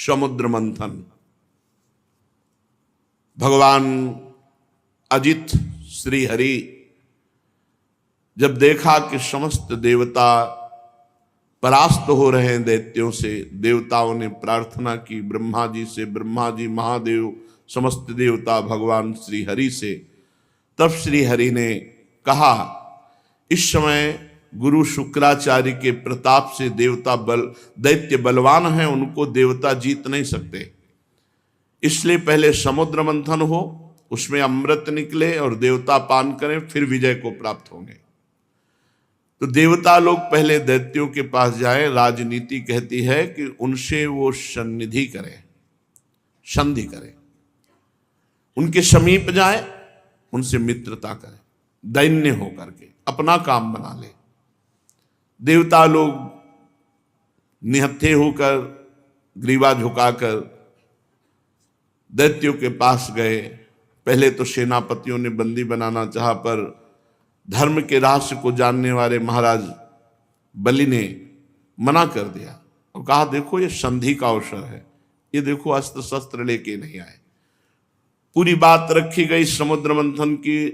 समुद्र मंथन। भगवान अजित श्री हरि जब देखा कि समस्त देवता परास्त हो रहे हैं दैत्यों से, देवताओं ने प्रार्थना की ब्रह्मा जी से, ब्रह्मा जी महादेव समस्त देवता भगवान श्री हरि से। तब श्री हरि ने कहा, इस समय गुरु शुक्राचार्य के प्रताप से दैत्य बलवान हैं, उनको देवता जीत नहीं सकते, इसलिए पहले समुद्र मंथन हो, उसमें अमृत निकले और देवता पान करें, फिर विजय को प्राप्त होंगे। तो देवता लोग पहले दैत्यों के पास जाएं। राजनीति कहती है कि उनसे वो सन्निधि करें, संधि करें, उनके समीप जाएं, उनसे मित्रता करें, दैन्य होकर के अपना काम बना ले। देवता लोग निहत्थे होकर, ग्रीवा झुकाकर दैत्यों के पास गए। पहले तो सेनापतियों ने बंदी बनाना चाहा, पर धर्म के रहस्य को जानने वाले महाराज बलि ने मना कर दिया और कहा, देखो ये संधि का अवसर है, ये देखो अस्त्र शस्त्र लेके नहीं आए। पूरी बात रखी गई समुद्र मंथन की।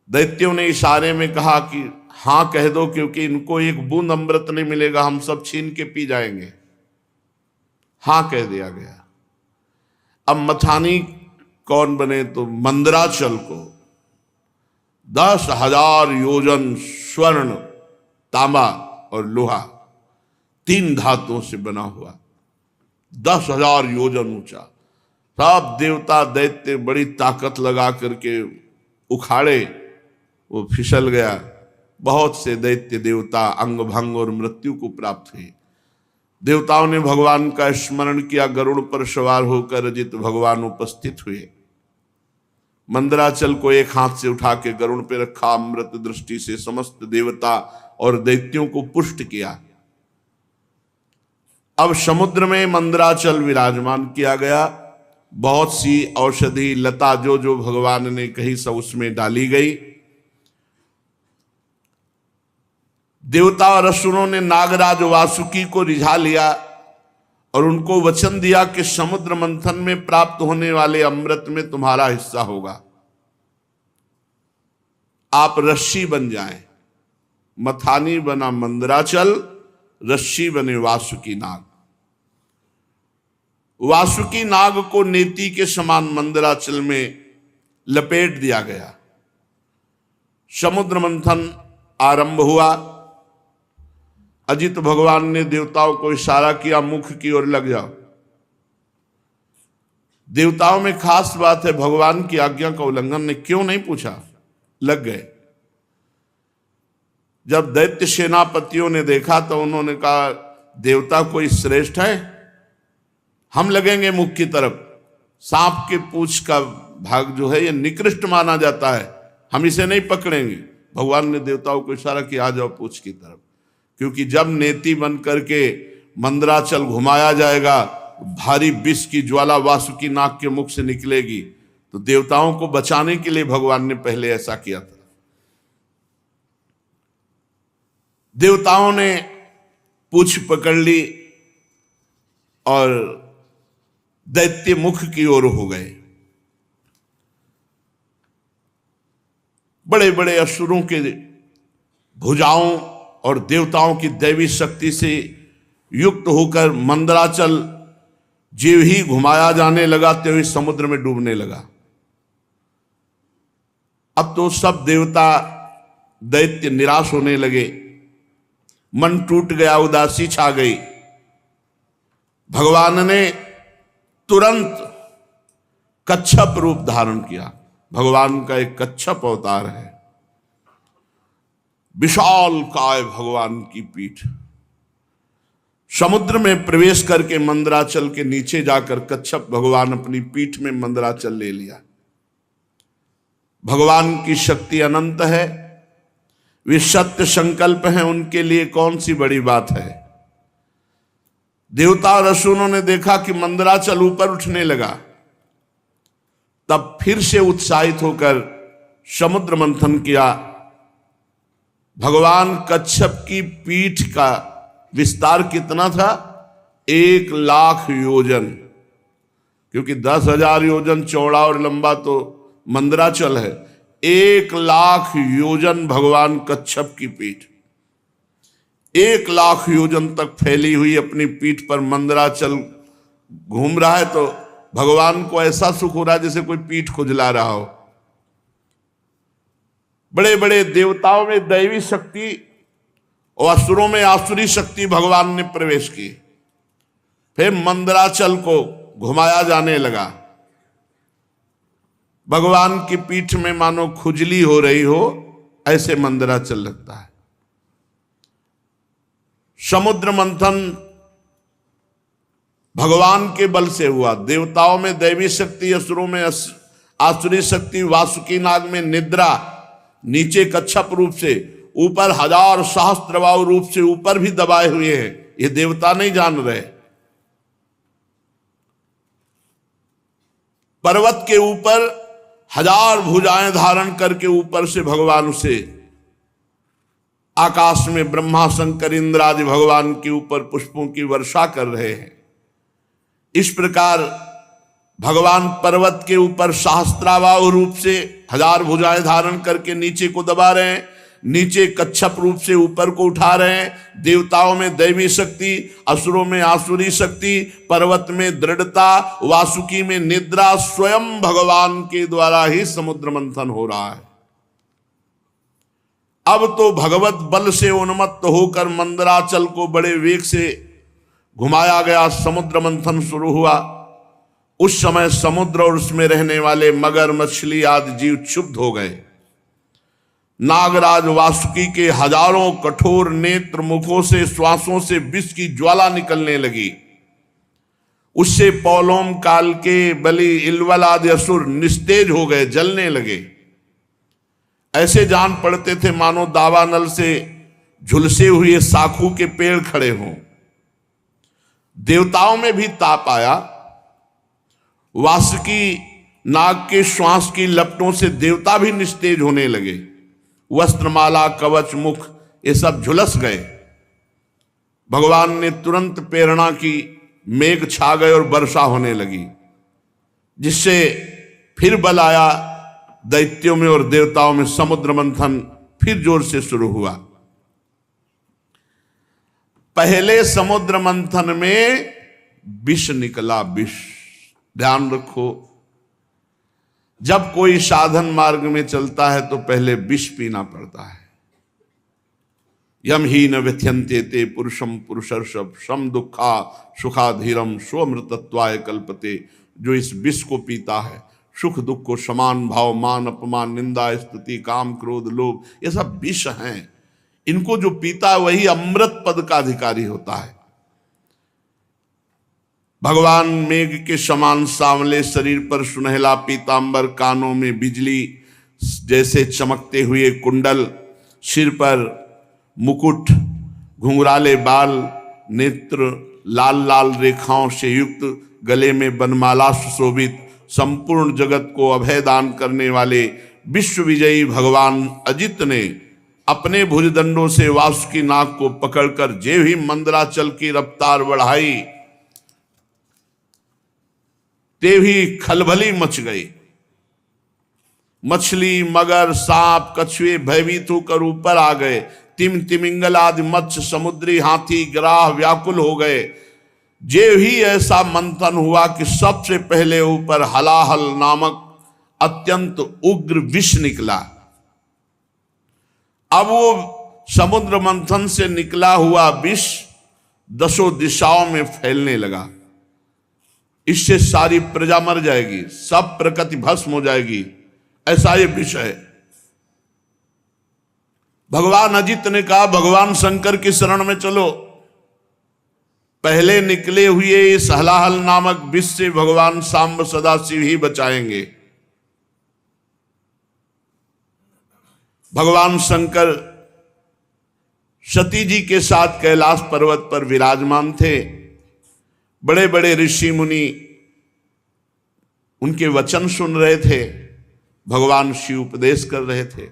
दैत्यों ने इशारे में कहा कि हां कह दो, क्योंकि इनको एक बूंद अमृत नहीं मिलेगा, हम सब छीन के पी जाएंगे। हां कह दिया गया। अब मथानी कौन बने? तो मंदराचल को 10,000 योजन स्वर्ण, तांबा और लोहा, 3 धातुओं से बना हुआ, 10,000 योजन ऊंचा। सब देवता दैत्य बड़ी ताकत लगा करके उखाड़े, वो फिसल गया। बहुत से दैत्य देवता अंग भंग और मृत्यु को प्राप्त हुए। देवताओं ने भगवान का स्मरण किया, गरुड़ पर सवार होकर अजित भगवान उपस्थित हुए। मंदराचल को एक हाथ से उठा के गरुड़ पे रखा, अमृत दृष्टि से समस्त देवता और दैत्यों को पुष्ट किया। अब समुद्र में मंदराचल विराजमान किया गया। बहुत सी औषधि लता जो भगवान ने कही सब उसमें डाली गई। देवता और असुरों ने नागराज वासुकी को रिझा लिया और उनको वचन दिया कि समुद्र मंथन में प्राप्त होने वाले अमृत में तुम्हारा हिस्सा होगा, आप रस्सी बन जाएं। मथानी बना मंदराचल, रस्सी बने वासुकी नाग। वासुकी नाग को नेति के समान मंदराचल में लपेट दिया गया। समुद्र मंथन आरंभ हुआ। अजित भगवान ने देवताओं को इशारा किया, मुख की ओर लग जाओ। देवताओं में खास बात है, भगवान की आज्ञा का उल्लंघन ने क्यों नहीं पूछा, लग गए। जब दैत्य सेनापतियों ने देखा तो उन्होंने कहा, देवता कोई श्रेष्ठ है, हम लगेंगे मुख की तरफ। सांप के पूंछ का भाग जो है ये निकृष्ट माना जाता है, हम इसे नहीं पकड़ेंगे। भगवान ने देवताओं को इशारा किया, आ जाओ पूंछ की तरफ, क्योंकि जब नेति बन करके मंदराचल घुमाया जाएगा, भारी विष की ज्वाला वासुकी नाग के मुख से निकलेगी। तो देवताओं को बचाने के लिए भगवान ने पहले ऐसा किया था। देवताओं ने पूंछ पकड़ ली और दैत्य मुख की ओर हो गए। बड़े बड़े असुरों के भुजाओं और देवताओं की दैवी शक्ति से युक्त होकर मंदराचल जीव ही घुमाया जाने लगा, त्यों ही समुद्र में डूबने लगा। अब तो सब देवता दैत्य निराश होने लगे, मन टूट गया, उदासी छा गई। भगवान ने तुरंत कच्छप रूप धारण किया। भगवान का एक कच्छप अवतार है, विशाल काय भगवान की पीठ। समुद्र में प्रवेश करके मंदराचल के नीचे जाकर कच्छप भगवान अपनी पीठ में मंदराचल ले लिया। भगवान की शक्ति अनंत है, वे सत्य संकल्प हैं, उनके लिए कौन सी बड़ी बात है। देवता और असुरों ने देखा कि मंदराचल ऊपर उठने लगा, तब फिर से उत्साहित होकर समुद्र मंथन किया। भगवान कच्छप की पीठ का विस्तार कितना था? 1,00,000 योजन, क्योंकि 10,000 योजन चौड़ा और लंबा तो मंदराचल है। 1,00,000 योजन भगवान कच्छप की पीठ, 1,00,000 योजन तक फैली हुई अपनी पीठ पर मंदराचल घूम रहा है, तो भगवान को ऐसा सुख हो रहा है जैसे कोई पीठ खुजला रहा हो। बड़े बड़े देवताओं में दैवी शक्ति और असुरों में आसुरी शक्ति भगवान ने प्रवेश की। फिर मंदराचल को घुमाया जाने लगा। भगवान की पीठ में मानो खुजली हो रही हो, ऐसे मंदराचल लगता है। समुद्र मंथन भगवान के बल से हुआ। देवताओं में दैवी शक्ति, असुरों में आसुरी शक्ति, वासुकी नाग में निद्रा, नीचे कच्छप रूप से, ऊपर 1000 सहस्त्रबाहु रूप से ऊपर भी दबाए हुए हैं। ये देवता नहीं जान रहे। पर्वत के ऊपर 1000 भुजाएं धारण करके ऊपर से भगवान उसे आकाश में ब्रह्मा शंकर इंद्र आदि भगवान के ऊपर पुष्पों की वर्षा कर रहे हैं। इस प्रकार भगवान पर्वत के ऊपर सहस्त्राबाहु रूप से 1000 भुजाएं धारण करके नीचे को दबा रहे हैं, नीचे कच्छप रूप से ऊपर को उठा रहे हैं। देवताओं में दैवी शक्ति, असुरों में आसुरी शक्ति, पर्वत में दृढ़ता, वासुकी में निद्रा, स्वयं भगवान के द्वारा ही समुद्र मंथन हो रहा है। अब तो भगवत बल से उन्मत्त होकर मंदराचल को बड़े वेग से घुमाया गया, समुद्र मंथन शुरू हुआ। उस समय समुद्र और उसमें रहने वाले मगर, मछली आदि जीव क्षुब्ध हो गए। नागराज वासुकी के हजारों कठोर नेत्र मुखों से, श्वासों से विष की ज्वाला निकलने लगी। उससे पौलोम काल के बलि, इलवल आदि असुर निस्तेज हो गए, जलने लगे। ऐसे जान पड़ते थे मानो दावानल से झुलसे हुए साखू के पेड़ खड़े हों। देवताओं में भी ताप आया। वासुकी नाग के श्वास की लपटों से देवता भी निस्तेज होने लगे। वस्त्रमाला, कवच, मुख ये सब झुलस गए। भगवान ने तुरंत प्रेरणा की, मेघ छा गए और वर्षा होने लगी, जिससे फिर बल आया दैत्यों में और देवताओं में। समुद्र मंथन फिर जोर से शुरू हुआ। पहले समुद्र मंथन में विष निकला, विष। ध्यान रखो, जब कोई साधन मार्ग में चलता है तो पहले विष पीना पड़ता है। यम ही न व्यथ्यन्ते ते पुरुषम पुरुषर्षभ सम दुखा सुखाधीरम स्वमृतत्वाय कल्पते। जो इस विष को पीता है, सुख दुख को समान भाव, मान अपमान, निंदा स्तुति, काम क्रोध लोभ, ये सब विष हैं। इनको जो पीता है वही अमृत पद का अधिकारी होता है। भगवान मेघ के समान सांवले शरीर पर सुनहला पीतांबर, कानों में बिजली जैसे चमकते हुए कुंडल, सिर पर मुकुट, घुंघराले बाल, नेत्र लाल लाल रेखाओं से युक्त, गले में बनमाला सुशोभित, संपूर्ण जगत को अभय दान करने वाले विश्व विजयी भगवान अजित ने अपने भुजदंडों से वासुकी नाग को पकड़कर जे ही मंदराचल की रफ्तार बढ़ाई, ते भी खलबली मच गई। मछली, मगर, सांप, कछुए भयभीत होकर ऊपर आ गए। तिमिंगल आदि मत्स्य, समुद्री हाथी, गिराह व्याकुल हो गए। जे ही ऐसा मंथन हुआ कि सबसे पहले ऊपर हलाहल नामक अत्यंत उग्र विष निकला। अब वो समुद्र मंथन से निकला हुआ विष 10 दिशाओं में फैलने लगा। इससे सारी प्रजा मर जाएगी, सब प्रकृति भस्म हो जाएगी, ऐसा ये विष है। भगवान अजित ने कहा, भगवान शंकर की शरण में चलो। पहले निकले हुए इस हलाहल नामक विष से भगवान सांब सदाशिव ही बचाएंगे। भगवान शंकर सती जी के साथ कैलाश पर्वत पर विराजमान थे। बड़े बड़े ऋषि मुनि उनके वचन सुन रहे थे। भगवान शिव उपदेश कर रहे थे।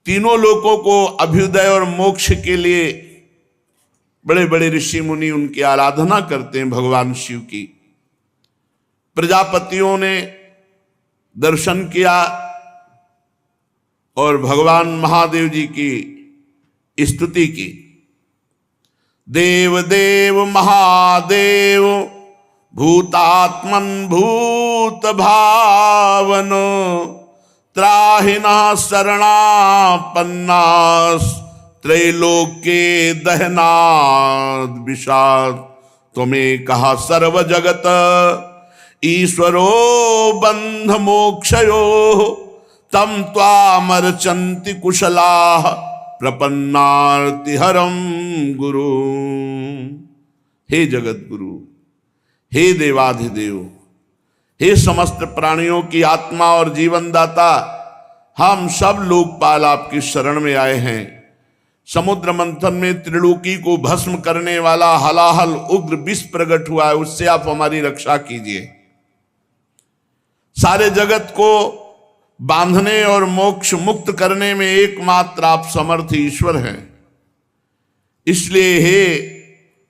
तीनों लोकों को अभ्युदय और मोक्ष के लिए बड़े बड़े ऋषि मुनि उनकी आराधना करते हैं भगवान शिव की। प्रजापतियों ने दर्शन किया और भगवान महादेव जी की स्तुति की। देव देव महादेव भूतात्मन भूत भावनो त्राहिना शरणापन्नास त्रैलोक्ये दहनाद विषाद त्वमें कहा सर्व जगत ईश्वरो बंध मोक्षयो तम त्वामर्चन्ति कुशलाः प्रपन्नार्ति हरम गुरु। हे जगत गुरु, हे देवाधिदेव, हे समस्त प्राणियों की आत्मा और जीवन दाता, हम सब लोकपाल आपकी शरण में आए हैं। समुद्र मंथन में त्रिलोकी को भस्म करने वाला हलाहल उग्र विष प्रकट हुआ है, उससे आप हमारी रक्षा कीजिए। सारे जगत को बांधने और मोक्ष मुक्त करने में एकमात्र आप समर्थ ईश्वर हैं। इसलिए हे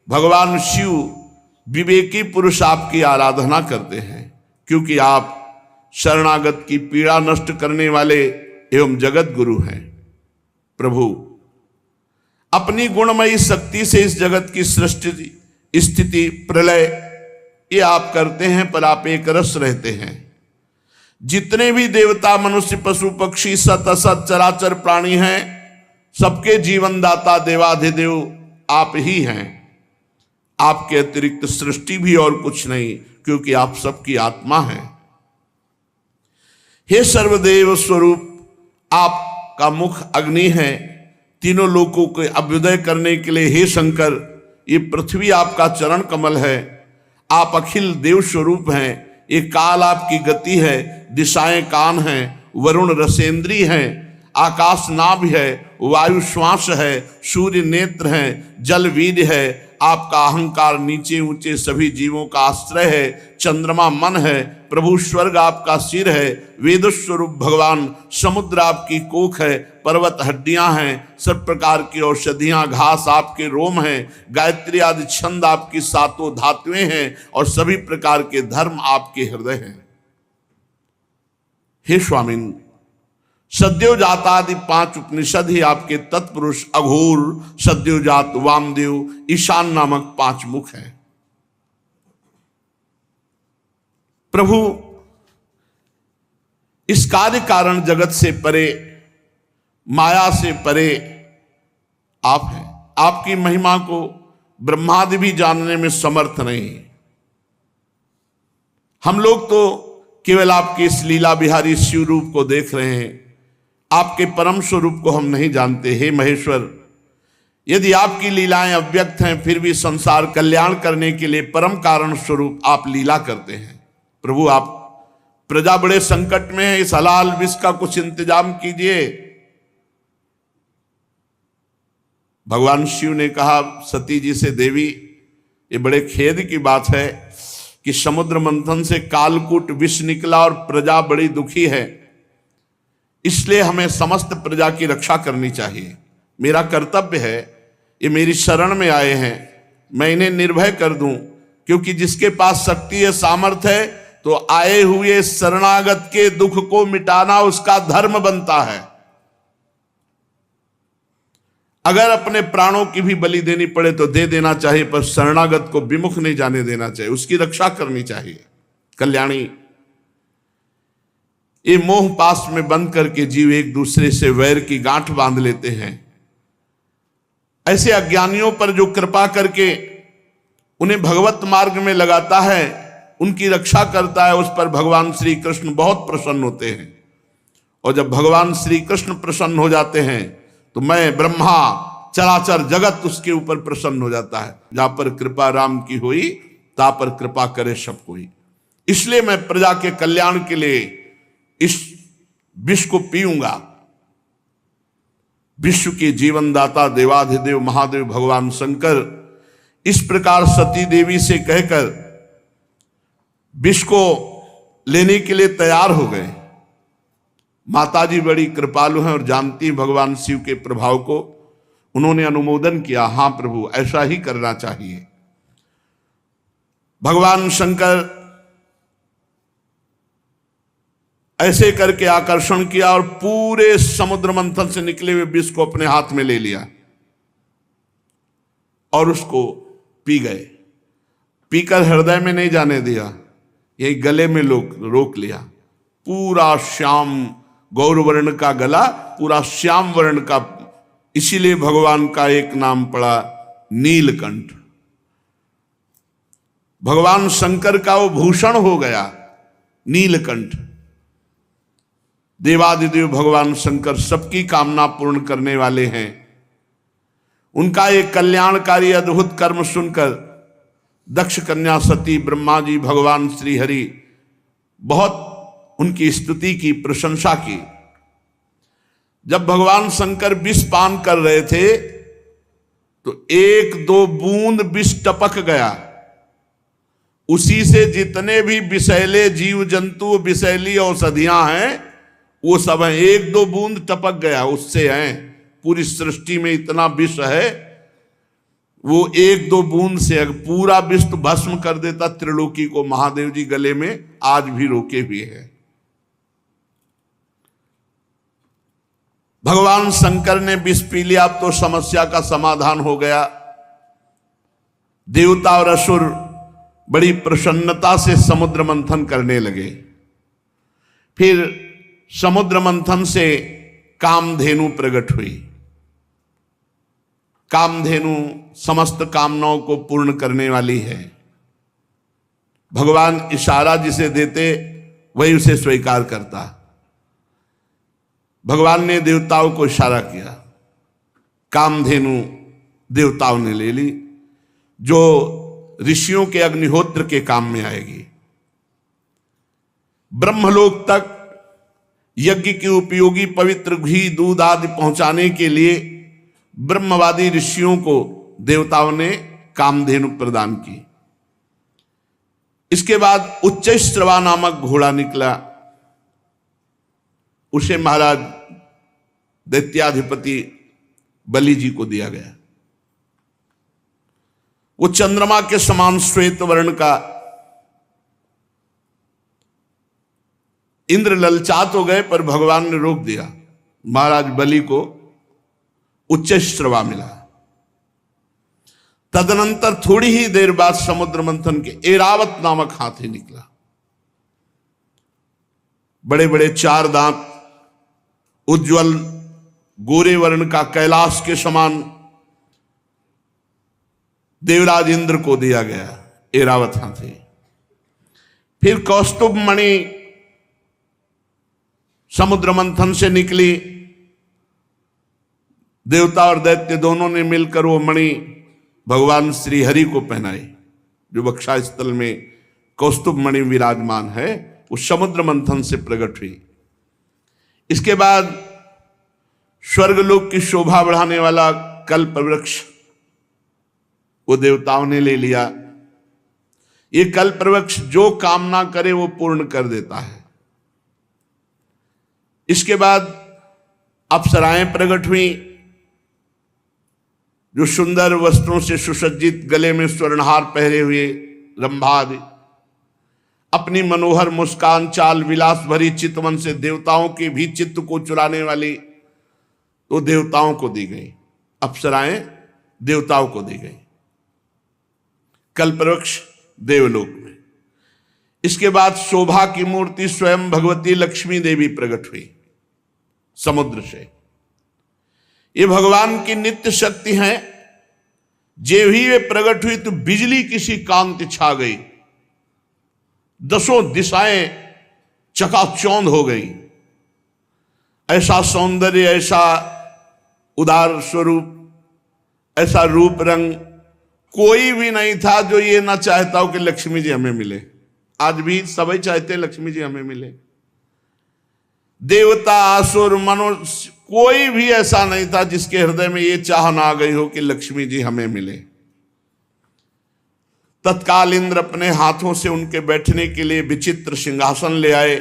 भगवान शिव, विवेकी पुरुष आपकी आराधना करते हैं, क्योंकि आप शरणागत की पीड़ा नष्ट करने वाले एवं जगत गुरु हैं। प्रभु, अपनी गुणमयी शक्ति से इस जगत की सृष्टि, स्थिति, प्रलय ये आप करते हैं, पर आप एक रस रहते हैं। जितने भी देवता, मनुष्य, पशु, पक्षी, सत असत चराचर प्राणी हैं, सबके जीवन दाता देवाधिदेव आप ही हैं। आपके अतिरिक्त सृष्टि भी और कुछ नहीं, क्योंकि आप सबकी आत्मा हैं। हे सर्वदेव स्वरूप, आपका मुख अग्नि है। तीनों लोकों के अभ्युदय करने के लिए हे शंकर, ये पृथ्वी आपका चरण कमल है। आप अखिल देव स्वरूप हैं। ये काल आपकी गति है, दिशाएं कान हैं, वरुण रसेंद्री हैं, आकाश नाभ है, वायु श्वास है, सूर्य नेत्र है, जल वीर्य है। आपका अहंकार नीचे ऊंचे सभी जीवों का आश्रय है। चंद्रमा मन है। प्रभु स्वर्ग आपका सिर है। वेद स्वरूप भगवान समुद्र आपकी कोख है। पर्वत हड्डियां हैं। सब प्रकार की औषधियां घास आपके रोम हैं। गायत्री आदि छंद आपकी सातों धातुएं हैं और सभी प्रकार के धर्म आपके हृदय हैं। हे स्वामिन, सद्योजात आदि 5 उपनिषद ही आपके तत्पुरुष अघोर, सद्योजात, वामदेव, ईशान नामक 5 मुख हैं। प्रभु, इस कार्य कारण जगत से परे, माया से परे आप हैं। आपकी महिमा को ब्रह्मादि भी जानने में समर्थ नहीं। हम लोग तो केवल आपके इस लीला बिहारी शिव रूप को देख रहे हैं, आपके परम स्वरूप को हम नहीं जानते। हे महेश्वर, यदि आपकी लीलाएं अव्यक्त हैं, फिर भी संसार कल्याण करने के लिए परम कारण स्वरूप आप लीला करते हैं। प्रभु, आप प्रजा बड़े संकट में है, इस हलाल विष का कुछ इंतजाम कीजिए। भगवान शिव ने कहा सती जी से, देवी, ये बड़े खेद की बात है कि समुद्र मंथन से कालकूट विष निकला और प्रजा बड़ी दुखी है। इसलिए हमें समस्त प्रजा की रक्षा करनी चाहिए। मेरा कर्तव्य है, ये मेरी शरण में आए हैं, मैं इन्हें निर्भय कर दूं, क्योंकि जिसके पास शक्ति है, सामर्थ्य है, तो आए हुए शरणागत के दुख को मिटाना उसका धर्म बनता है। अगर अपने प्राणों की भी बलि देनी पड़े तो दे देना चाहिए, पर शरणागत को विमुख नहीं जाने देना चाहिए, उसकी रक्षा करनी चाहिए। कल्याणी, ये मोह पास में बंद करके जीव एक दूसरे से वैर की गांठ बांध लेते हैं। ऐसे अज्ञानियों पर जो कृपा करके उन्हें भगवत मार्ग में लगाता है, उनकी रक्षा करता है, उस पर भगवान श्री कृष्ण बहुत प्रसन्न होते हैं। और जब भगवान श्री कृष्ण प्रसन्न हो जाते हैं तो मैं, ब्रह्मा, चराचर जगत उसके ऊपर प्रसन्न हो जाता है। जहां पर कृपा राम की हुई, ता पर कृपा करे सब कोई। इसलिए मैं प्रजा के कल्याण के लिए इस विष को पीऊंगा। विश्व के जीवन दाता देवाधिदेव महादेव भगवान शंकर इस प्रकार सती देवी से कहकर विष को लेने के लिए तैयार हो गए। माताजी बड़ी कृपालु हैं और जानती भगवान शिव के प्रभाव को। उन्होंने अनुमोदन किया, हाँ प्रभु ऐसा ही करना चाहिए। भगवान शंकर ऐसे करके आकर्षण किया और पूरे समुद्र मंथन से निकले हुए विष को अपने हाथ में ले लिया और उसको पी गए। पीकर हृदय में नहीं जाने दिया, यही गले में रोक लिया। पूरा श्याम गौरवर्ण का गला, पूरा श्याम वर्ण का, इसीलिए भगवान का एक नाम पड़ा नीलकंठ। भगवान शंकर का वो भूषण हो गया नीलकंठ। देवादिदेव भगवान शंकर सबकी कामना पूर्ण करने वाले हैं। उनका एक कल्याणकारी अद्भुत कर्म सुनकर दक्ष कन्या सती ब्रह्मा जी भगवान श्री हरि बहुत उनकी स्तुति की, प्रशंसा की। जब भगवान शंकर विष पान कर रहे थे तो 1-2 बूंद विष टपक गया। उसी से जितने भी विषैले जीव जंतु, विषैली औषधियां हैं, वो सब हैं। 1-2 बूंद टपक गया, उससे हैं। पूरी सृष्टि में इतना विष है, वो 1-2 बूंद से पूरा विष तो भस्म कर देता त्रिलोकी को। महादेव जी गले में आज भी रोके हुए हैं। भगवान शंकर ने विष पी लिया, अब तो समस्या का समाधान हो गया। देवता और असुर बड़ी प्रसन्नता से समुद्र मंथन करने लगे। फिर समुद्र मंथन से कामधेनु प्रकट हुई। कामधेनु समस्त कामनाओं को पूर्ण करने वाली है। भगवान इशारा जिसे देते वही उसे स्वीकार करता। भगवान ने देवताओं को इशारा किया, कामधेनु देवताओं ने ले ली, जो ऋषियों के अग्निहोत्र के काम में आएगी। ब्रह्मलोक तक यज्ञ की उपयोगी पवित्र घी दूध आदि पहुंचाने के लिए ब्रह्मवादी ऋषियों को देवताओं ने कामधेनु प्रदान की। इसके बाद उच्चैश्रवा नामक घोड़ा निकला। उसे महाराज दैत्याधिपति बलि जी को दिया गया। वो चंद्रमा के समान श्वेत वर्ण का। इंद्र ललचात हो गए पर भगवान ने रोक दिया। महाराज बलि को उच्चैश्रवा मिला। तदनंतर थोड़ी ही देर बाद समुद्र मंथन के ऐरावत नामक हाथी निकला। बड़े बड़े 4 दांत, उज्जवल गोरे वर्ण का, कैलाश के समान। देवराज इंद्र को दिया गया ऐरावत हाथी। फिर कौस्तुभ मणि समुद्र मंथन से निकली। देवता और दैत्य दोनों ने मिलकर वो मणि भगवान श्री हरि को पहनाई। जो वक्षा स्थल में कौस्तुभ मणि विराजमान है, वो समुद्र मंथन से प्रकट हुई। इसके बाद स्वर्गलोक की शोभा बढ़ाने वाला कल्प वृक्ष वो देवताओं ने ले लिया। ये कल्प वृक्ष जो कामना करे वो पूर्ण कर देता है। इसके बाद अप्सराएं प्रकट हुई, जो सुंदर वस्त्रों से सुसज्जित, गले में स्वर्णहार पहरे हुए रंभादि, अपनी मनोहर मुस्कान, चाल विलास भरी चितवन से देवताओं के भी चित्त को चुराने वाली तो देवताओं को दी गई। अप्सराएं देवताओं को दी गई। कल्पवृक्ष देवलोक में। इसके बाद शोभा की मूर्ति स्वयं भगवती लक्ष्मी देवी प्रकट हुई समुद्र से। ये भगवान की नित्य शक्ति है। जे ही वे प्रकट हुई तो बिजली किसी कांति छा गई, 10 दिशाएं चकाचौंध हो गई। ऐसा सौंदर्य, ऐसा उदार स्वरूप, ऐसा रूप रंग कोई भी नहीं था जो ये ना चाहता हो कि लक्ष्मी जी हमें मिले। आज भी सभी चाहते हैं लक्ष्मी जी हमें मिले। देवता, असुर, मनुष्य, कोई भी ऐसा नहीं था जिसके हृदय में ये चाह ना आ गई हो कि लक्ष्मी जी हमें मिले। तत्काल इंद्र अपने हाथों से उनके बैठने के लिए विचित्र सिंहासन ले आए।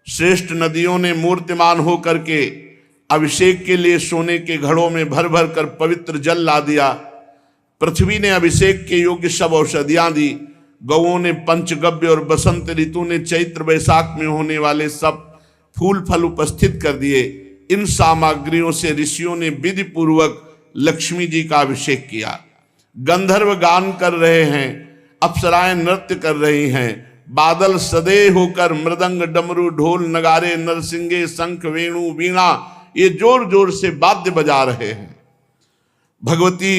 श्रेष्ठ नदियों ने मूर्तिमान होकर के अभिषेक के लिए सोने के घड़ों में भर भर कर पवित्र जल ला दिया। पृथ्वी ने अभिषेक के योग्य सब औषधियां दी। गौओं ने पंचगव्य और बसंत ऋतु ने चैत्र वैशाख में होने वाले सब फूल फल उपस्थित कर दिए। इन सामग्रियों से ऋषियों ने विधि पूर्वक लक्ष्मी जी का अभिषेक किया। गंधर्व गान कर रहे हैं, अप्सराएं नृत्य कर रही हैं, बादल सदैव होकर मृदंग डमरू ढोल नगारे नरसिंगे शंख वेणु वीणा ये जोर जोर से वाद्य बजा रहे हैं। भगवती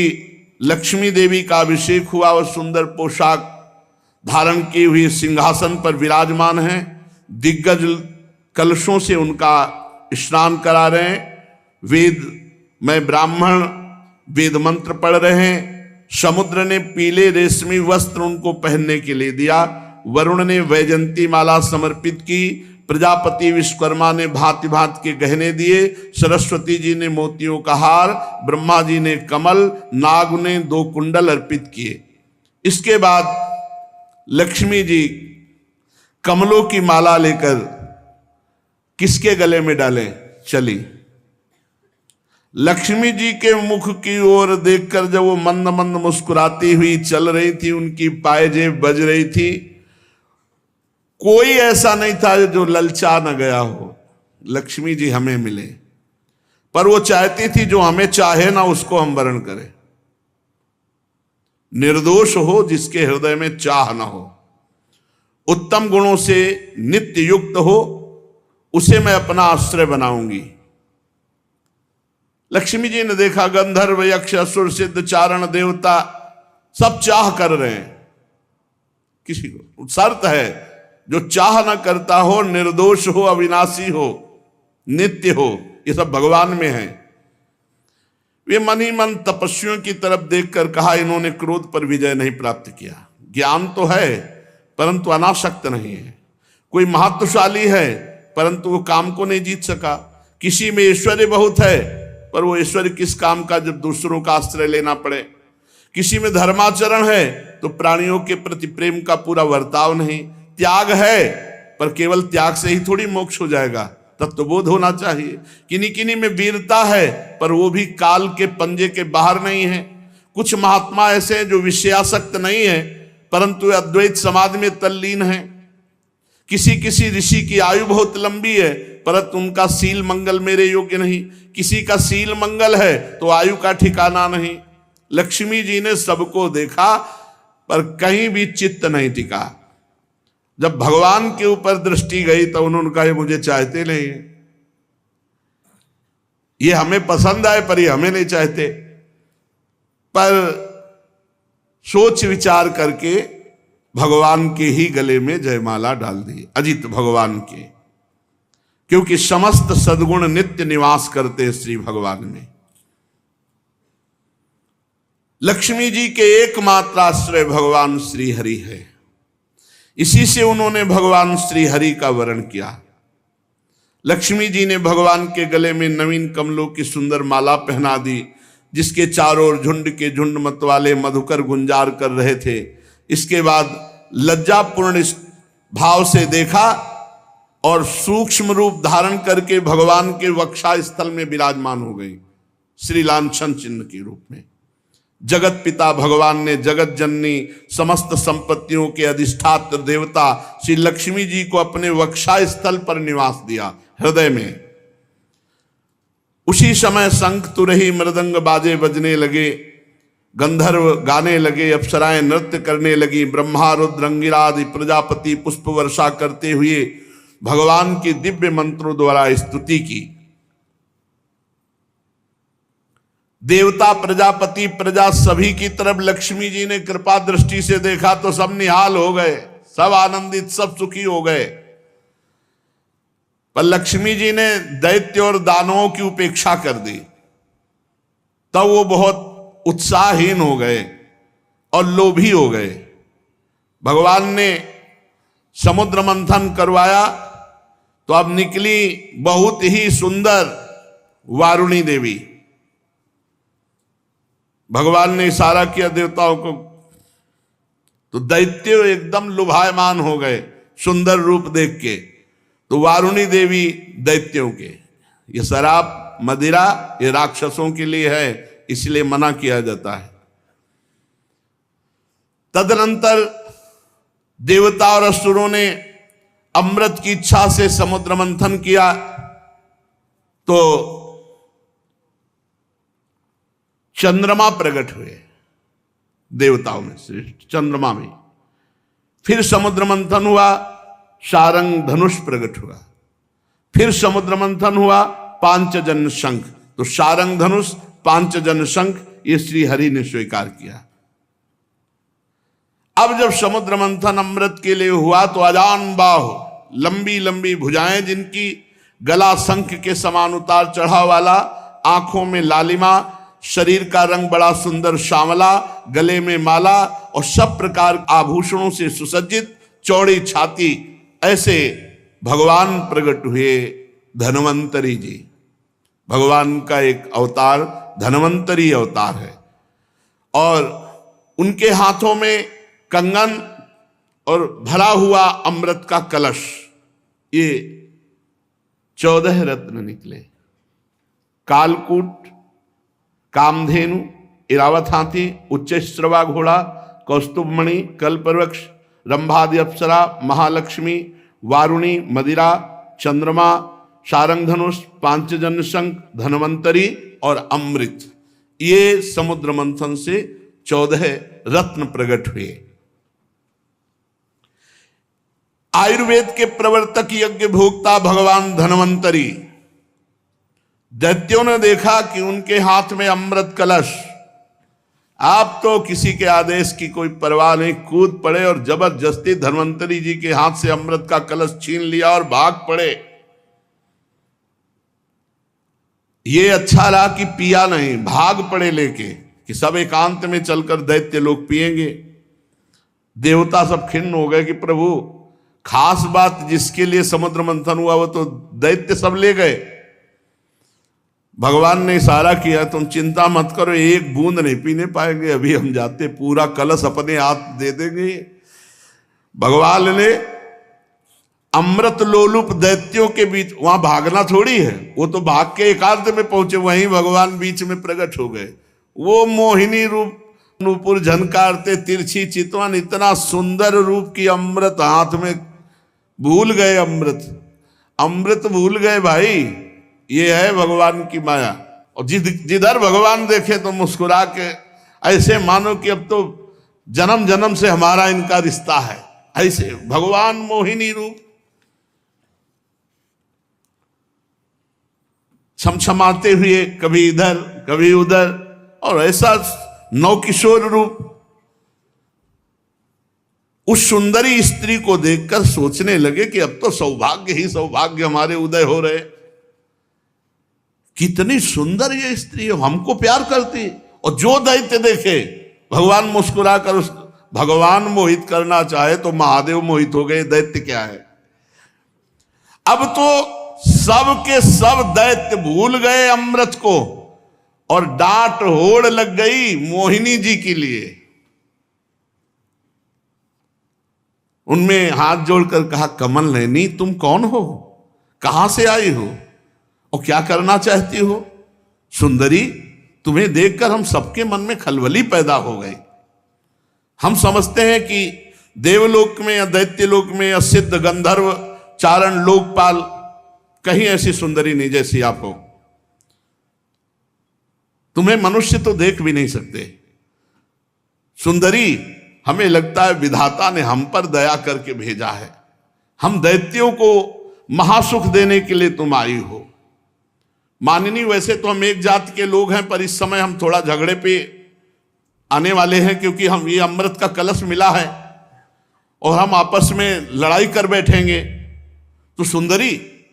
लक्ष्मी देवी का अभिषेक हुआ और सुंदर पोशाक धारण किए हुए सिंहासन पर विराजमान हैं। दिग्गज कलशों से उनका स्नान करा रहे हैं। वेद में ब्राह्मण वेद मंत्र पढ़ रहे हैं। समुद्र ने पीले रेशमी वस्त्र उनको पहनने के लिए दिया। वरुण ने वैजंती माला समर्पित की। प्रजापति विश्वकर्मा ने भांति भांति के गहने दिए। सरस्वती जी ने मोतियों का हार, ब्रह्मा जी ने कमल, नाग ने 2 कुंडल अर्पित किए। इसके बाद लक्ष्मी जी कमलों की माला लेकर किसके गले में डालें चली। लक्ष्मी जी के मुख की ओर देखकर जब वो मंद मंद मुस्कुराती हुई चल रही थी, उनकी पायजेब बज रही थी, कोई ऐसा नहीं था जो ललचा न गया हो लक्ष्मी जी हमें मिले। पर वो चाहती थी जो हमें चाहे ना उसको हम वरण करें। निर्दोष हो जिसके हृदय में चाह न हो, उत्तम गुणों से नित्य युक्त हो, उसे मैं अपना आश्रय बनाऊंगी। लक्ष्मी जी ने देखा गंधर्व यक्ष असुर सिद्ध चारण देवता सब चाह कर रहे हैं। किसी को शर्त है, जो चाह न करता हो, निर्दोष हो, अविनाशी हो, नित्य हो, ये सब भगवान में है। वे मन ही मन तपस्वियों की तरफ देखकर कहा, इन्होंने क्रोध पर विजय नहीं प्राप्त किया। ज्ञान तो है परंतु अनासक्त नहीं है। कोई महत्वशाली है परंतु वो काम को नहीं जीत सका। किसी में ऐश्वर्य बहुत है पर वो ऐश्वर्य किस काम का जब दूसरों का आश्रय लेना पड़े। किसी में धर्माचरण है तो प्राणियों के प्रति प्रेम का पूरा वर्ताव नहीं। त्याग है पर केवल त्याग से ही थोड़ी मोक्ष हो जाएगा, तत्वबोध होना चाहिए। किन्हीं किन्हीं में वीरता है पर वो भी काल के पंजे के बाहर नहीं है। कुछ महात्मा ऐसे हैं जो विषयासक्त नहीं है परंतु अद्वैत समाधि में तल्लीन है। किसी किसी ऋषि की आयु बहुत लंबी है परंतु उनका सील मंगल मेरे योग्य नहीं। किसी का सील मंगल है तो आयु का ठिकाना नहीं। लक्ष्मी जी ने सबको देखा पर कहीं भी चित्त नहीं टिका। जब भगवान के ऊपर दृष्टि गई तो उन्होंने कहा, मुझे चाहते नहीं है, ये हमें पसंद आए पर ये हमें नहीं चाहते। पर सोच विचार करके भगवान के ही गले में जयमाला डाल दी, अजित भगवान के, क्योंकि समस्त सद्गुण नित्य निवास करते श्री भगवान में। लक्ष्मी जी के एकमात्र आश्रय भगवान श्री हरि है। इसी से उन्होंने भगवान श्री हरि का वर्ण किया। लक्ष्मी जी ने भगवान के गले में नवीन कमलों की सुंदर माला पहना दी, जिसके चारों ओर झुंड के झुंड मतवाले मधुकर गुंजार कर रहे थे। इसके बाद लज्जापूर्ण भाव से देखा और सूक्ष्म रूप धारण करके भगवान के वक्षा स्थल में विराजमान हो गई, श्री लांछन चिन्ह के रूप में। जगत पिता भगवान ने जगत जननी समस्त संपत्तियों के अधिष्ठात्र देवता श्री लक्ष्मी जी को अपने वक्षा स्थल पर निवास दिया, हृदय में। उसी समय शंख तुरही मृदंग बाजे बजने लगे, गंधर्व गाने लगे, अप्सराएं नृत्य करने लगी। ब्रह्मा रुद्र अंगिरा आदि प्रजापति पुष्प वर्षा करते हुए भगवान की दिव्य मंत्रों द्वारा स्तुति की। देवता प्रजापति प्रजा सभी की तरफ लक्ष्मी जी ने कृपा दृष्टि से देखा तो सब निहाल हो गए, सब आनंदित, सब सुखी हो गए। पर लक्ष्मी जी ने दैत्य और दानवों की उपेक्षा कर दी, तब वो बहुत उत्साहहीन हो गए और लोभी हो गए। भगवान ने समुद्र मंथन करवाया तो अब निकली बहुत ही सुंदर वारुणी देवी। भगवान ने इशारा किया देवताओं को, तो दैत्य एकदम लुभायमान हो गए सुंदर रूप देख के। तो वारुणी देवी दैत्यों के, ये शराब मदिरा ये राक्षसों के लिए है, इसलिए मना किया जाता है। तदनंतर देवता और असुरों ने अमृत की इच्छा से समुद्र मंथन किया, तो चंद्रमा प्रकट हुए देवताओं में से, चंद्रमा में। फिर समुद्र मंथन हुआ, शारंग धनुष प्रकट हुआ। फिर समुद्र मंथन हुआ, पांचजन्य शंख। तो शारंग धनुष, पांचजन्य शंख ये श्री हरि ने स्वीकार किया। अब जब समुद्र मंथन अमृत के लिए हुआ तो अजान बाहु, लंबी लंबी भुजाएं जिनकी, गला शंख के समान उतार चढ़ाव वाला, आंखों में लालिमा, शरीर का रंग बड़ा सुंदर श्यामला, गले में माला और सब प्रकार आभूषणों से सुसज्जित, चौड़ी छाती, ऐसे भगवान प्रकट हुए धन्वंतरी जी। भगवान का एक अवतार धन्वंतरी अवतार है, और उनके हाथों में कंगन और भरा हुआ अमृत का कलश, ये 14 रत्न निकले। कालकूट, कामधेनु, इरावत हाथी, उच्च श्रवा घोड़ा, कौस्तुभमणि, कल्पवृक्ष, रंभादि अप्सरा, महालक्ष्मी, वारुणी, मदिरा, चंद्रमा, शारंग धनुष, पांचजन्य शंख, धन्वंतरी और अमृत, ये समुद्र मंथन से 14 रत्न प्रकट हुए। आयुर्वेद के प्रवर्तक यज्ञ भोक्ता भगवान धन्वंतरी, दैत्यों ने देखा कि उनके हाथ में अमृत कलश, आप तो किसी के आदेश की कोई परवाह नहीं, कूद पड़े और जबरदस्ती धन्वंतरी जी के हाथ से अमृत का कलश छीन लिया और भाग पड़े। ये अच्छा रहा कि पिया नहीं, भाग पड़े लेके कि सब एकांत में चलकर दैत्य लोग पिएंगे। देवता सब खिन्न हो गए कि प्रभु, खास बात जिसके लिए समुद्र मंथन हुआ वो तो दैत्य सब ले गए। भगवान ने इशारा किया, तुम चिंता मत करो, एक बूंद नहीं पीने पाएंगे, अभी हम जाते पूरा कलश अपने हाथ दे देंगे। भगवान ने अमृत लोलुप दैत्यों के बीच, वहां भागना थोड़ी है, वो तो भाग के एकांत में पहुंचे, वहीं भगवान बीच में प्रकट हो गए। वो मोहिनी रूप, नूपुर झनकारते, तिरछी चितवन, इतना सुंदर रूप की अमृत हाथ में, भूल गए अमृत भूल गए भाई। ये है भगवान की माया। और जिधर भगवान देखे तो मुस्कुरा के, ऐसे मानो कि अब तो जन्म जन्म से हमारा इनका रिश्ता है, ऐसे भगवान मोहिनी रूप, छमछमाते हुए कभी इधर कभी उधर, और ऐसा नवकिशोर रूप। उस सुंदरी स्त्री को देखकर सोचने लगे कि अब तो सौभाग्य ही सौभाग्य हमारे उदय हो रहे। कितनी सुंदर ये स्त्री है, हमको प्यार करती। और जो दैत्य देखे, भगवान मुस्कुरा कर भगवान मोहित करना चाहे तो महादेव मोहित हो गए, दैत्य क्या है। अब तो सब के सब दैत्य भूल गए अमृत को, और डांट होड़ लग गई मोहिनी जी के लिए। उनमें हाथ जोड़कर कहा, कमल नयनी तुम कौन हो, कहां से आई हो और क्या करना चाहती हो। सुंदरी, तुम्हें देखकर हम सबके मन में खलबली पैदा हो गई। हम समझते हैं कि देवलोक में या दैत्यलोक में या सिद्ध गंधर्व चारण लोकपाल कहीं ऐसी सुंदरी नहीं जैसी आप हो। तुम्हें मनुष्य तो देख भी नहीं सकते। सुंदरी, हमें लगता है विधाता ने हम पर दया करके भेजा है, हम दैत्यों को महासुख देने के लिए तुम आई हो। माननी, वैसे तो हम एक जात के लोग हैं, पर इस समय हम थोड़ा झगड़े पे आने वाले हैं, क्योंकि हम ये अमृत का कलश मिला है और हम आपस में लड़ाई कर बैठेंगे। तो सुंदरी,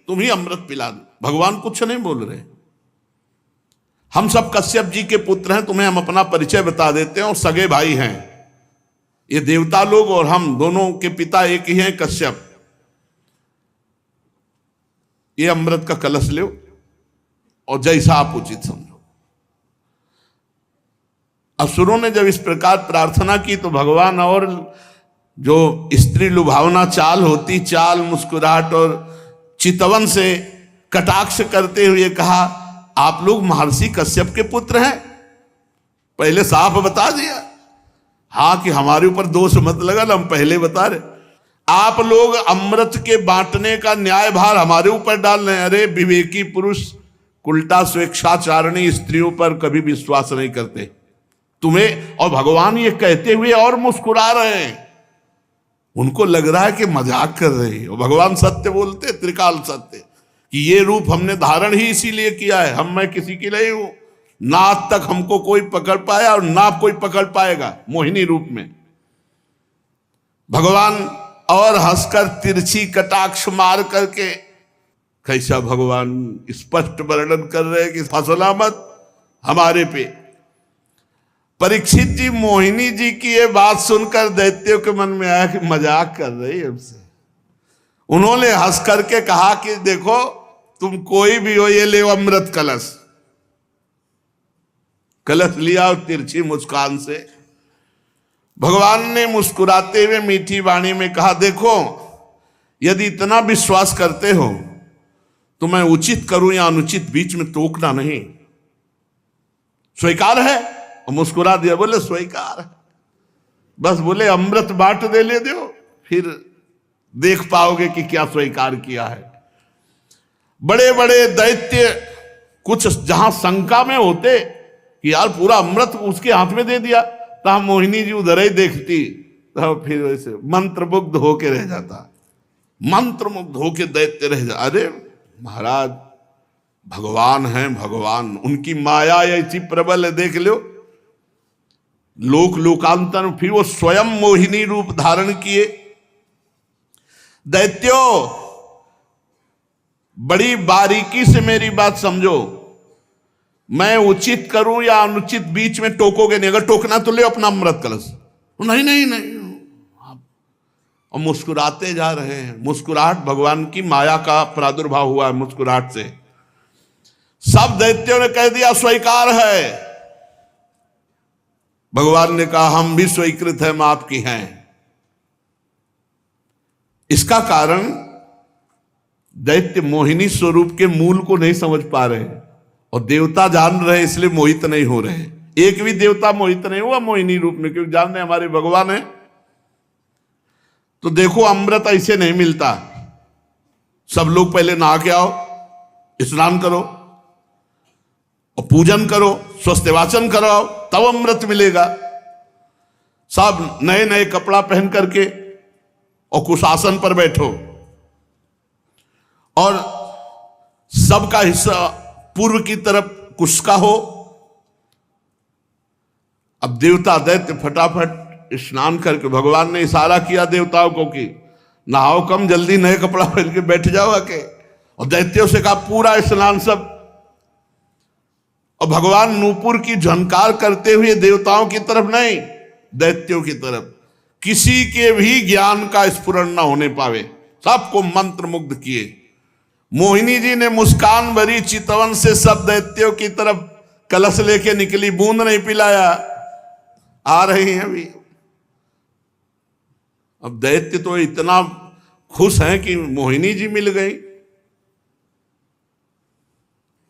तुम ही अमृत पिला दो। भगवान कुछ नहीं बोल रहे। हम सब कश्यप जी के पुत्र हैं, तुम्हें हम अपना परिचय बता देते हैं, और सगे भाई हैं ये देवता लोग, और हम दोनों के पिता एक ही हैं, कश्यप। ये अमृत का कलश लो और जैसा आप उचित समझो। असुरों ने जब इस प्रकार प्रार्थना की तो भगवान और जो स्त्री लुभावना चाल होती, चाल, मुस्कुराहट और चितवन से कटाक्ष करते हुए कहा, आप लोग महर्षि कश्यप के पुत्र हैं, पहले साफ बता दिया। हाँ कि हमारे ऊपर दोष मत लगा, हम पहले बता रहे। आप लोग अमृत के बांटने का न्याय भार हमारे ऊपर डाल रहे हैं। अरे विवेकी पुरुष उल्टा स्वेच्छाचारिणी स्त्रियों पर कभी विश्वास नहीं करते तुम्हें। और भगवान ये कहते हुए और मुस्कुरा रहे हैं, उनको लग रहा है कि मजाक कर रहे हैं। और भगवान सत्य बोलते, त्रिकाल सत्य, कि ये रूप हमने धारण ही इसीलिए किया है, मैं किसी के लिए हूं, ना आज तक हमको कोई पकड़ पाया और ना कोई पकड़ पाएगा मोहिनी रूप में। भगवान और हंसकर तिरछी कटाक्ष मार करके कैसा भगवान स्पष्ट वर्णन कर रहे हैं कि फसला मत हमारे पे। परीक्षित जी मोहिनी जी की ये बात सुनकर दैत्यों के मन में आया कि मजाक कर रही है हमसे। उन्होंने हंस करके कहा कि देखो तुम कोई भी हो, ये ले अमृत कलश। कलश लिया और तिरछी मुस्कान से भगवान ने मुस्कुराते हुए मीठी वाणी में कहा, देखो यदि इतना विश्वास करते हो तो मैं उचित करूं या अनुचित बीच में टोकना नहीं। स्वीकार है? और मुस्कुरा दिया, बोले स्वीकार है। बस बोले अमृत बांट दे ले दो, फिर देख पाओगे कि क्या स्वीकार किया है। बड़े बड़े दैत्य कुछ जहां शंका में होते कि यार पूरा अमृत उसके हाथ में दे दिया, तो मोहिनी जी उधर ही देखती, तो फिर वैसे मंत्रमुग्ध होके रह जाता, मंत्रमुग्ध होके दैत्य रह जा। अरे महाराज भगवान हैं, भगवान, उनकी माया ऐसी प्रबल है, देख लो। लोक लोकांतर फिर वो स्वयं मोहिनी रूप धारण किए। दैत्यों बड़ी बारीकी से मेरी बात समझो, मैं उचित करूं या अनुचित बीच में टोकोगे नहीं। अगर टोकना तो ले अपना अमृत कलश। नहीं नहीं नहीं, और मुस्कुराते जा रहे हैं। मुस्कुराहट भगवान की माया का प्रादुर्भाव हुआ है मुस्कुराहट से। सब दैत्यों ने कह दिया स्वीकार है। भगवान ने कहा हम भी स्वीकृत हैं, माफ की हैं। इसका कारण दैत्य मोहिनी स्वरूप के मूल को नहीं समझ पा रहे और देवता जान रहे, इसलिए मोहित नहीं हो रहे। एक भी देवता मोहित नहीं हुआ मोहिनी रूप में, क्योंकि जान रहे हमारे भगवान है। तो देखो अमृत ऐसे नहीं मिलता। सब लोग पहले नहा के आओ, स्नान करो और पूजन करो, स्वस्थ वाचन कराओ, तब अमृत मिलेगा। सब नए नए कपड़ा पहन करके और कुशासन पर बैठो और सबका हिस्सा पूर्व की तरफ कुश का हो। अब देवता दैत्य फटाफट स्नान करके, भगवान ने इशारा किया देवताओं को कि नहाओ कम, जल्दी नए कपड़ा पहन के बैठ जाओ आके। और दैत्यों से कहा पूरा स्नान सब। और भगवान नूपुर की झनकार करते हुए देवताओं की तरफ नहीं, दैत्यों की तरफ, किसी के भी ज्ञान का स्फुरण न होने पावे, सबको मंत्र मुग्ध किए। मोहिनी जी ने मुस्कान भरी चितवन से सब दैत्यों की तरफ कलश लेके निकली, बूंद नहीं पिलाया। आ रही हैं अभी। अब दैत्य तो इतना खुश हैं कि मोहिनी जी मिल गई।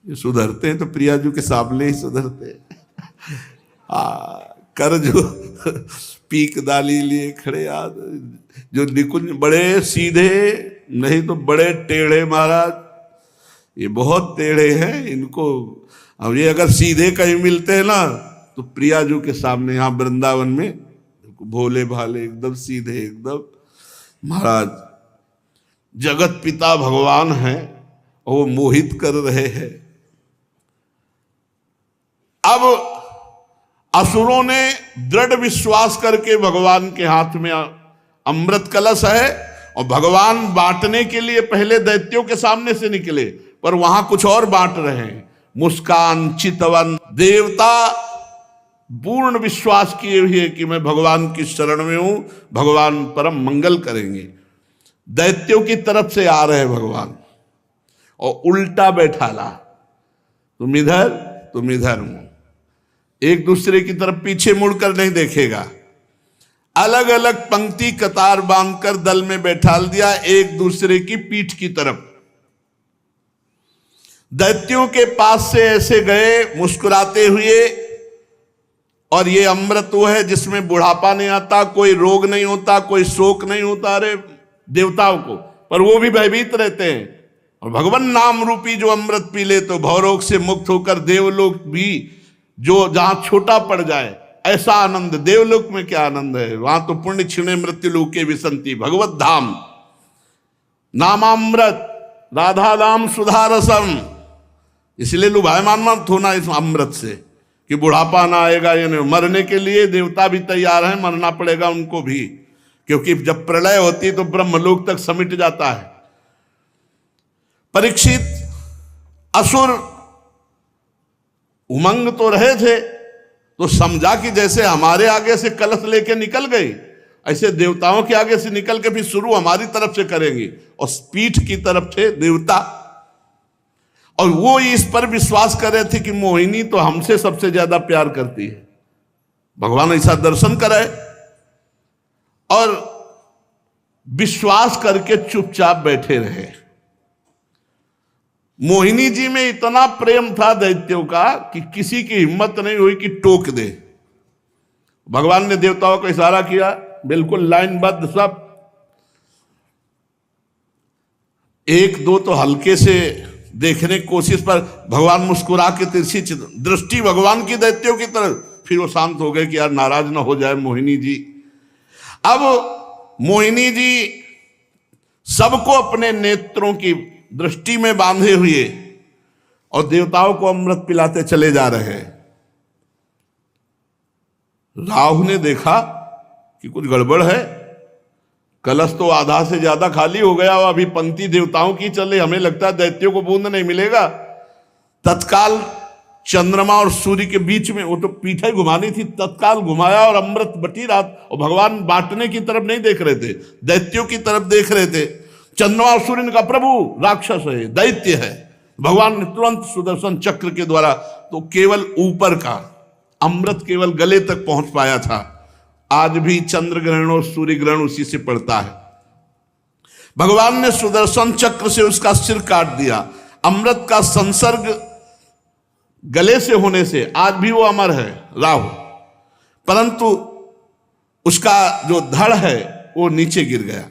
ये सुधरते हैं तो प्रिया जी के सामने ही सुधरते कर जो पीक दाली लिए खड़े याद, जो निकुंज बड़े सीधे, नहीं तो बड़े टेढ़े महाराज। ये बहुत टेढ़े हैं इनको। अब ये अगर सीधे कहीं मिलते हैं ना तो प्रिया जी के सामने यहाँ वृंदावन में भोले भाले एकदम सीधे, एकदम महाराज जगत पिता भगवान हैं और वो मोहित कर रहे हैं। अब असुरों ने दृढ़ विश्वास करके भगवान के हाथ में अमृत कलश है और भगवान बांटने के लिए पहले दैत्यों के सामने से निकले, पर वहां कुछ और बांट रहे हैं। मुस्कान चितवन देवता पूर्ण विश्वास किए हुए कि मैं भगवान की शरण में हूं, भगवान परम मंगल करेंगे। दैत्यों की तरफ से आ रहे भगवान और उल्टा बैठाला, तुम इधर हूं। एक दूसरे की तरफ पीछे मुड़कर नहीं देखेगा। अलग अलग पंक्ति कतार बांधकर दल में बैठाल दिया एक दूसरे की पीठ की तरफ। दैत्यों के पास से ऐसे गए मुस्कुराते हुए, और ये अमृत वो है जिसमें बुढ़ापा नहीं आता, कोई रोग नहीं होता, कोई शोक नहीं होता। अरे देवताओं को, पर वो भी भयभीत रहते हैं। और भगवान नाम रूपी जो अमृत पी ले तो भवरोग से मुक्त होकर देवलोक भी, जो जहां छोटा पड़ जाए, ऐसा आनंद देवलोक में क्या आनंद है। वहां तो पुण्य क्षीणे मृत्यु लोके विसंति, भगवत धाम नामामृत राधा नाम सुधा रसम। इसलिए लुभायमान मत होना इस अमृत से कि बुढ़ापा ना आएगा। यानी मरने के लिए देवता भी तैयार हैं, मरना पड़ेगा उनको भी, क्योंकि जब प्रलय होती है तो ब्रह्मलोक तक समिट जाता है। परीक्षित असुर उमंग तो रहे थे, तो समझा कि जैसे हमारे आगे से कलश लेके निकल गई, ऐसे देवताओं के आगे से निकल के फिर शुरू हमारी तरफ से करेंगे। और पीठ की तरफ थे देवता, और वो इस पर विश्वास कर रहे थे कि मोहिनी तो हमसे सबसे ज्यादा प्यार करती है। भगवान ऐसा दर्शन कराए, और विश्वास करके चुपचाप बैठे रहे। मोहिनी जी में इतना प्रेम था दैत्यों का कि किसी की हिम्मत नहीं हुई कि टोक दे। भगवान ने देवताओं को इशारा किया, बिल्कुल लाइनबद्ध सब। एक दो तो हल्के से देखने की कोशिश पर भगवान मुस्कुरा के तिरछी दृष्टि भगवान की दैत्यों की तरफ, फिर वो शांत हो गए कि यार नाराज ना हो जाए मोहिनी जी। अब मोहिनी जी सबको अपने नेत्रों की दृष्टि में बांधे हुए और देवताओं को अमृत पिलाते चले जा रहे हैं। राहु ने देखा कि कुछ गड़बड़ है, कलश तो आधा से ज्यादा खाली हो गया और अभी पंक्ति देवताओं की चले, हमें लगता है दैत्यों को बूंद नहीं मिलेगा। तत्काल चंद्रमा और सूर्य के बीच में, वो तो पीठे घुमानी थी, तत्काल घुमाया और अमृत बटी रहा। और भगवान बांटने की तरफ नहीं देख रहे थे, दैत्यों की तरफ देख रहे थे। चंद्रमा और सूर्य ने कहा प्रभु राक्षस है, दैत्य है। भगवान ने तुरंत सुदर्शन चक्र के द्वारा, तो केवल ऊपर का अमृत केवल गले तक पहुंच पाया था। आज भी चंद्र ग्रहण और सूर्य ग्रहण उसी से पड़ता है। भगवान ने सुदर्शन चक्र से उसका सिर काट दिया। अमृत का संसर्ग गले से होने से आज भी वो अमर है राहु, परंतु उसका जो धड़ है वो नीचे गिर गया।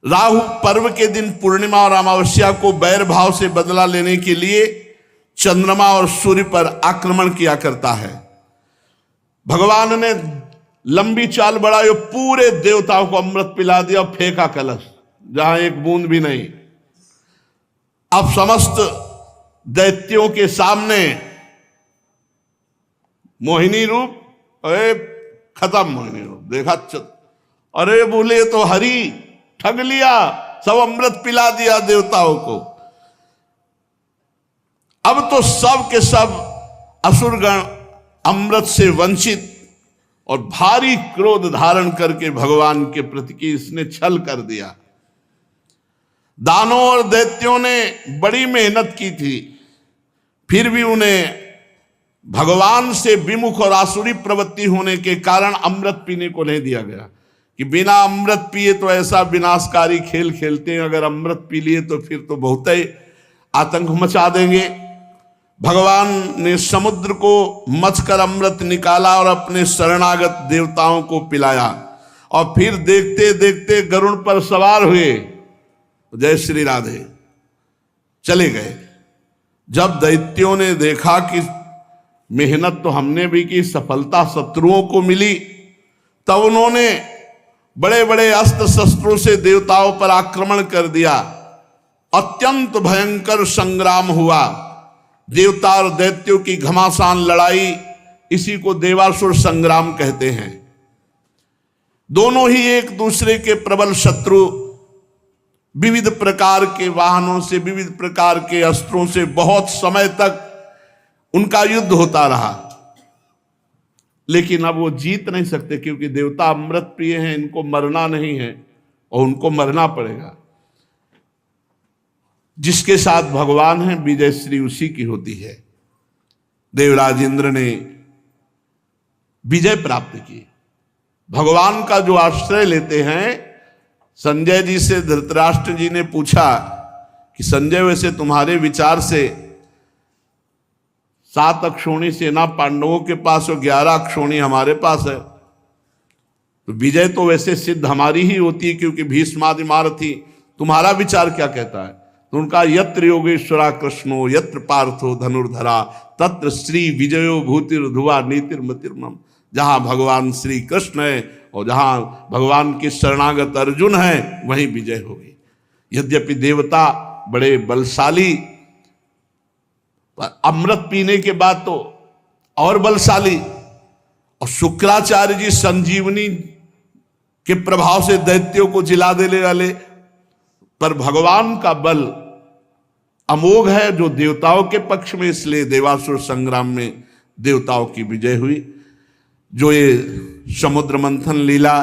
राहु पर्व के दिन पूर्णिमा और अमावस्या को बैर भाव से बदला लेने के लिए चंद्रमा और सूर्य पर आक्रमण किया करता है। भगवान ने लंबी चाल बढ़ाई, पूरे देवताओं को अमृत पिला दिया और फेंका कलश, जहां एक बूंद भी नहीं। अब समस्त दैत्यों के सामने मोहिनी रूप, अरे खत्म मोहिनी रूप देखा, अरे बोले तो हरि ठग लिया, सब अमृत पिला दिया देवताओं को। अब तो सब के सब असुरगण अमृत से वंचित और भारी क्रोध धारण करके भगवान के प्रति की इसने छल कर दिया। दानों और दैत्यों ने बड़ी मेहनत की थी, फिर भी उन्हें भगवान से विमुख और आसुरी प्रवृत्ति होने के कारण अमृत पीने को नहीं दिया गया कि बिना अमृत पिए तो ऐसा विनाशकारी खेल खेलते हैं, अगर अमृत पी लिए तो फिर तो बहुत ही आतंक मचा देंगे। भगवान ने समुद्र को मथकर अमृत निकाला और अपने शरणागत देवताओं को पिलाया, और फिर देखते देखते गरुड़ पर सवार हुए, जय श्री राधे, चले गए। जब दैत्यों ने देखा कि मेहनत तो हमने भी की, सफलता शत्रुओं को मिली, तब उन्होंने बड़े बड़े अस्त्र शस्त्रों से देवताओं पर आक्रमण कर दिया। अत्यंत भयंकर संग्राम हुआ। देवता और दैत्यों की घमासान लड़ाई, इसी को देवासुर संग्राम कहते हैं। दोनों ही एक दूसरे के प्रबल शत्रु, विविध प्रकार के वाहनों से, विविध प्रकार के अस्त्रों से बहुत समय तक उनका युद्ध होता रहा, लेकिन अब वो जीत नहीं सकते क्योंकि देवता अमृत प्रिय हैं, इनको मरना नहीं है और उनको मरना पड़ेगा। जिसके साथ भगवान है विजय श्री उसी की होती है। देवराज इंद्र ने विजय प्राप्त की। भगवान का जो आश्रय लेते हैं, संजय जी से धृतराष्ट्र जी ने पूछा कि संजय वैसे तुम्हारे विचार से 7 अक्षौणी सेना पांडवों के पास और 11 अक्षौणी हमारे पास है, तो विजय तो वैसे सिद्ध हमारी ही होती है क्योंकि भीष्मादि महारथी। तुम्हारा विचार क्या कहता है? तो उनका यत्र योगेश्वरा कृष्णो यत्र पार्थो धनुर्धरा तत्र श्री विजयो भूतिर्धुवा नीतिर्मतिर्मम। जहां भगवान श्री कृष्ण है और जहां भगवान के शरणागत अर्जुन है वहीं विजय होगी। यद्यपि देवता बड़े बलशाली, पर अमृत पीने के बाद तो और बलशाली, और शुक्राचार्य जी संजीवनी के प्रभाव से दैत्यों को जिला देने वाले, पर भगवान का बल अमोघ है जो देवताओं के पक्ष में, इसलिए देवासुर संग्राम में देवताओं की विजय हुई। जो ये समुद्र मंथन लीला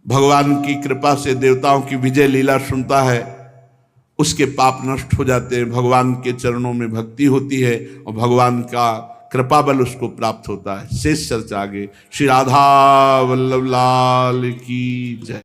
भगवान की कृपा से देवताओं की विजय लीला सुनता है उसके पाप नष्ट हो जाते हैं, भगवान के चरणों में भक्ति होती है और भगवान का कृपा बल उसको प्राप्त होता है। शेष चर्चा आगे। श्री राधा वल्लभ लाल की जय।